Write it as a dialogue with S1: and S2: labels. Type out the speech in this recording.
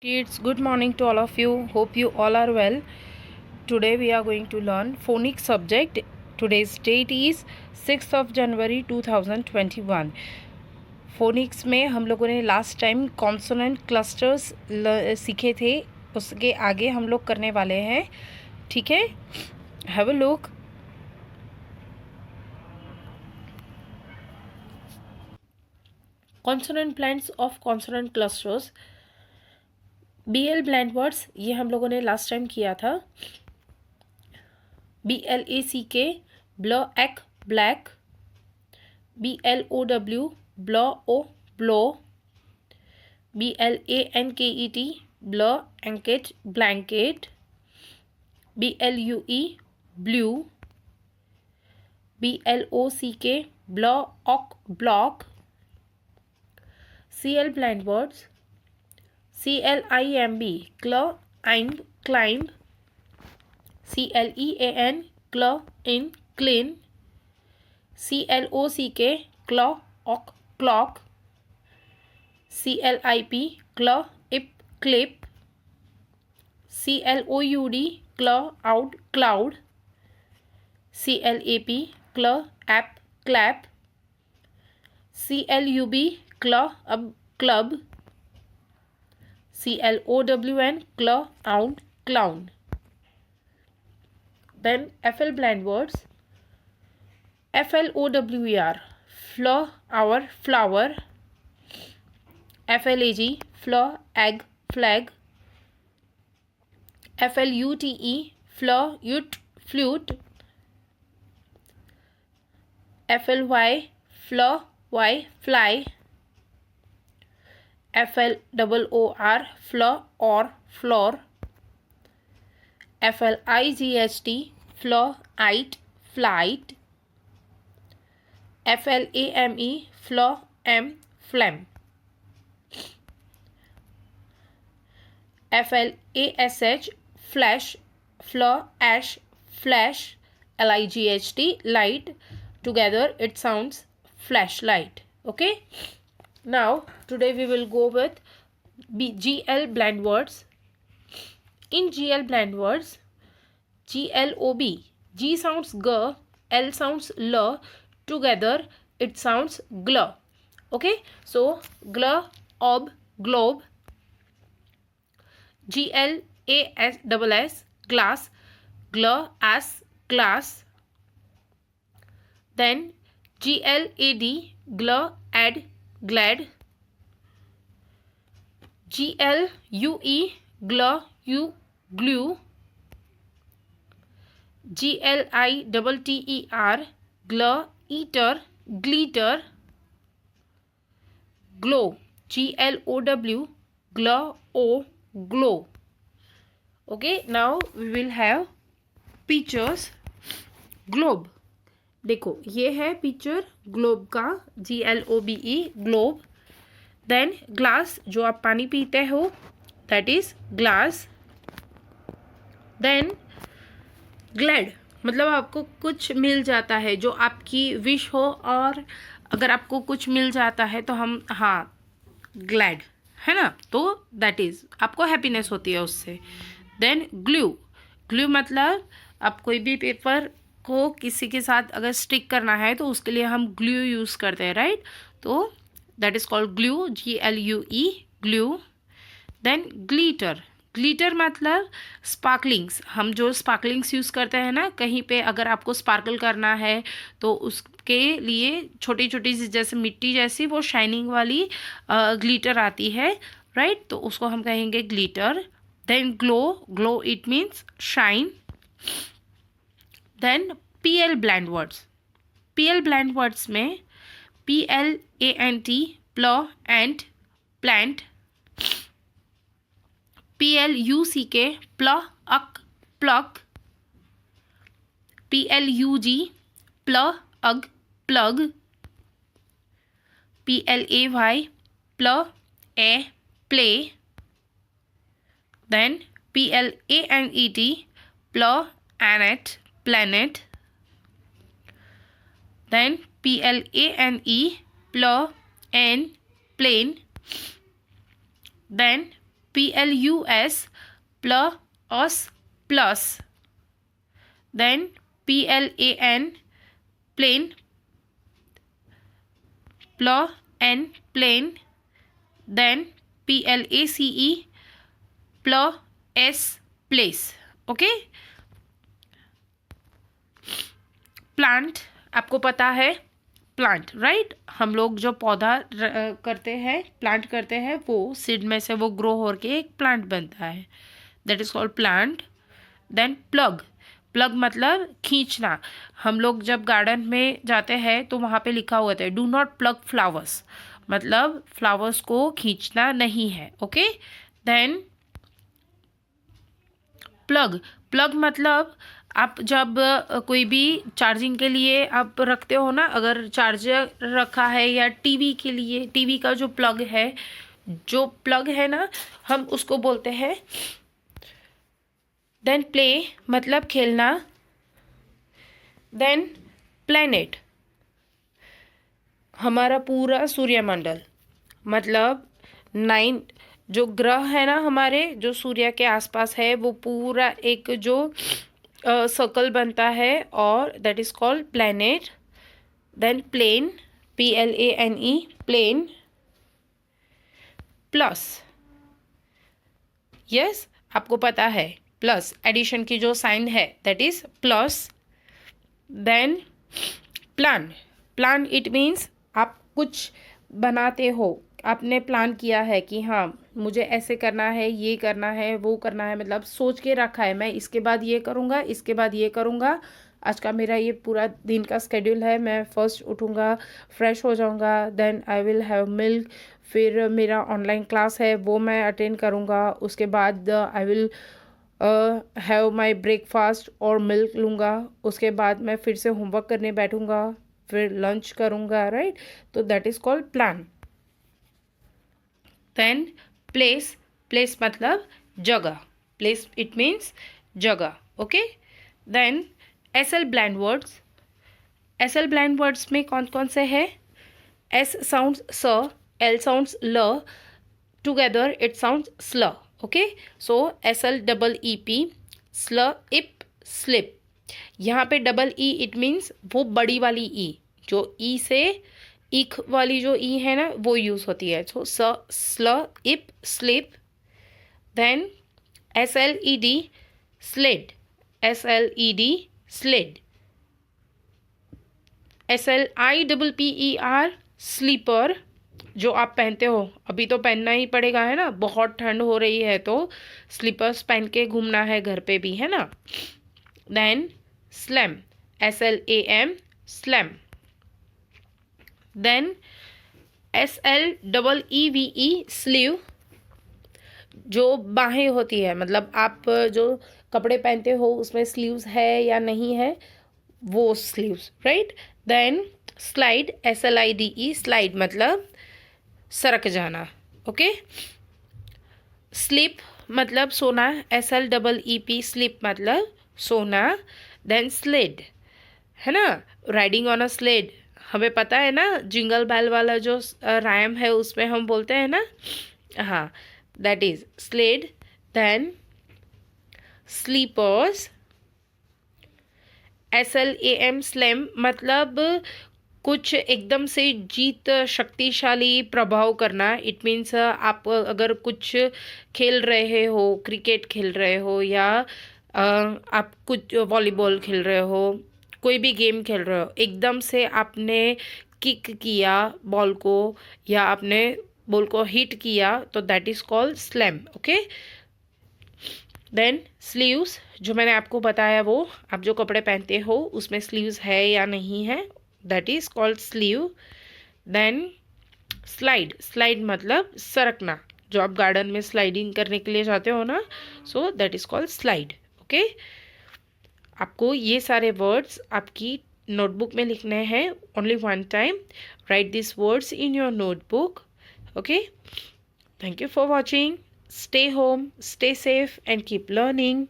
S1: Kids, good morning to all of you. Hope you all are well. Today we are going to learn phonics subject. Today's date is 6th of January 2021. Phoenix में हम लोगों ने last time consonant clusters सीखे थे, उसके आगे हम लोग करने वाले हैं. ठीक है, have a look. Consonant plants of consonant clusters, BL blend words, ये हम लोगों ने लास्ट टाइम किया था. BLACK black black, BLOW blow O blow, BLANKET blanket blanket, BLUE blue, BLOCK block block. CL blend words, CLIMB climb climb, CLEAN in clean, CLOCK clock clock, CLIP ip clip, CLOUD out cloud, CLAP app clap, CLUB club, CLOWN out clown. Then FL blend words, FLOWER our flower, FLAG egg flag, FLUTE flute, FLY fly, FLOOR floor, FLIGHT flight, FLAME flame, FLASH flash ash flash, LIGHT light. Together it sounds flashlight. Okay, now today we will go with GL blend words. In GL blend words, GLOB, G sounds G, L sounds L, together it sounds gl. Okay, so gl, ob, globe, GLASS glass, gl as glass. Then GLAD gl ad glad, GLUE gl you glue, GLITTER gl eater glitter, glow, GLOW gl o glow. Okay, now we will have pictures. globe, देखो ये है picture globe का, GLOBE globe. Then glass, जो आप पानी पीते हो, that is glass. Then glad, मतलब आपको कुछ मिल जाता है, जो आपकी विश हो, और अगर आपको कुछ मिल जाता है तो हम ग्लैड है ना, तो दैट इज आपको हैप्पीनेस होती है उससे. देन ग्लू, ग्लू मतलब आप कोई भी पेपर को किसी के साथ अगर स्टिक करना है तो उसके लिए हम ग्लू यूज़ करते हैं, राइट. तो that is called glue, GLUE glue. Then glitter, glitter मतलब स्पार्कलिंग्स, हम जो स्पार्कलिंग्स यूज़ करते हैं ना, कहीं पे अगर आपको स्पार्कल करना है तो उसके लिए छोटी छोटी सी, जैसे मिट्टी जैसी वो शाइनिंग वाली ग्लिटर आती है, राइट. तो उसको हम कहेंगे glitter. Then glow, glow it means shine. Then PL blend words, PL blend words में PLANT plough and plant, PLUCK pluck pluck, PLUG plug plug, PLAY a play. Then PLANET planet planet. Then PLANE plane. Then PLUS plus plus, then PLAN plane, PLAN plane, then PLACE plus place. Okay, plant आपको पता है, plant right, हम लोग जो पौधा करते हैं, plant करते हैं, वो सीड में से वो ग्रो होकर एक प्लांट बनता है, that is called plant. Then plug, plug मतलब खींचना. हम लोग जब गार्डन में जाते हैं तो वहाँ पे लिखा हुआ था डू नॉट प्लग फ्लावर्स, मतलब फ्लावर्स को खींचना नहीं है. ओके, देन प्लग, प्लग मतलब आप जब कोई भी चार्जिंग के लिए आप रखते हो ना, अगर चार्जर रखा है या टीवी के लिए, टीवी का जो प्लग है, जो प्लग है ना, हम उसको बोलते हैं. देन प्ले मतलब खेलना. देन प्लैनेट, हमारा पूरा सूर्यमंडल, मतलब 9 जो ग्रह है ना हमारे, जो सूर्य के आसपास है, वो पूरा एक जो सर्कल बनता है, और that is called planet. Then plane, PLANE plane, plus, yes आपको पता है प्लस, एडिशन की जो साइन है that is plus. Then plan, plan it means आप कुछ बनाते हो, आपने प्लान किया है कि हाँ मुझे ऐसे करना है, ये करना है, वो करना है, मतलब सोच के रखा है मैं इसके बाद ये करूँगा, इसके बाद ये करूँगा, आज का मेरा ये पूरा दिन का स्केड्यूल है, मैं फर्स्ट उठूँगा, फ्रेश हो जाऊँगा, then I will have milk, फिर मेरा ऑनलाइन क्लास है वो मैं अटेंड करूँगा, उसके बाद आई विल हैव माई ब्रेकफास्ट और मिल्क लूँगा, उसके बाद मैं फिर से होमवर्क करने बैठूँगा, फिर लंच करूँगा, राइट. तो that is called plan. Then place, place मतलब जगह, प्लेस इट मीन्स जगह. Okay, then SL blend words, SL blend words में कौन कौन से हैं? S साउंड्स स, L साउंड्स ल, टुगेदर इट साउंड्स स्ल. Okay, so SL double EP, स्ल इप स्लिप. यहाँ पे डबल E इट मीन्स वो बड़ी वाली E, जो E से इक वाली जो ई है ना वो यूज़ होती है. सो स्ल इप slip. Then SLED sled, SLED sled. SLIPPER slipper, जो आप पहनते हो, अभी तो पहनना ही पड़ेगा है ना, बहुत ठंड हो रही है तो स्लीपर्स पहन के घूमना है घर पे भी, है ना. Then slam, SLAM slam. Then SLEVE sleeve, जो बाहें होती है, मतलब आप जो कपड़े पहनते हो उसमें स्लीव्स है या नहीं है, वो sleeves, right. Then slide, SLIDE slide मतलब सरक जाना. ओके, स्लीप मतलब सोना, SLEEP स्लीप मतलब सोना. देन स्लेड, है ना, राइडिंग ऑन अ स्लेड, हमें पता है ना, जिंगल बेल वाला जो राइम है उसमें हम बोलते हैं ना, हाँ that is sled. Then slippers, SLAM slam मतलब कुछ एकदम से जीत, शक्तिशाली प्रभाव करना. इट मीन्स आप अगर कुछ खेल रहे हो, क्रिकेट खेल रहे हो, या आप कुछ वॉलीबॉल खेल रहे हो, कोई भी गेम खेल रहे हो, एकदम से आपने किक किया बॉल को, या आपने बॉल को हिट किया, तो that is called slam. Okay, then sleeves, जो मैंने आपको बताया वो आप जो कपड़े पहनते हो उसमें स्लीव्स है या नहीं है, that is called sleeve. Then slide, slide मतलब सरकना, जो आप गार्डन में स्लाइडिंग करने के लिए जाते हो ना, so that is called slide. Okay, आपको ये सारे वर्ड्स आपकी नोटबुक में लिखने हैं, only one time. Right this words in your notebook. Okay, thank you for watching. Stay home, stay safe and keep learning.